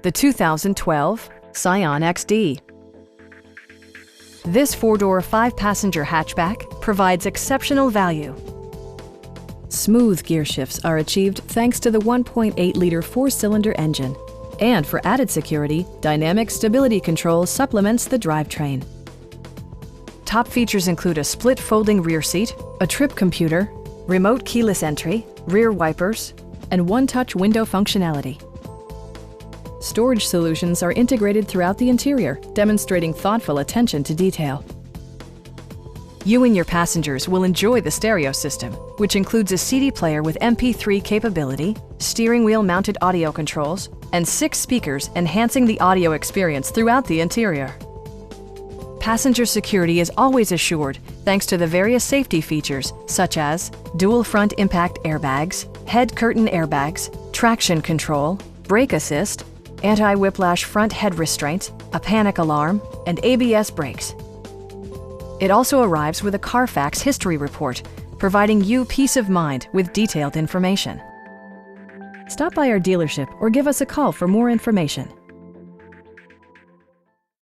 the 2012 Scion XD. This four-door, five-passenger hatchback provides exceptional value. Smooth gear shifts are achieved thanks to the 1.8-liter four-cylinder engine. And for added security, dynamic stability control supplements the drivetrain. Top features include a split folding rear seat, a trip computer, remote keyless entry, rear wipers, and one-touch window functionality. Storage solutions are integrated throughout the interior, demonstrating thoughtful attention to detail. You and your passengers will enjoy the stereo system, which includes a CD player with MP3 capability, steering wheel mounted audio controls, and 6 speakers enhancing the audio experience throughout the interior. Passenger security is always assured thanks to the various safety features such as dual front impact airbags, head curtain airbags, traction control, brake assist, anti-whiplash front head restraints, a panic alarm, and ABS brakes. It also arrives with a Carfax history report, providing you peace of mind with detailed information. Stop by our dealership or give us a call for more information.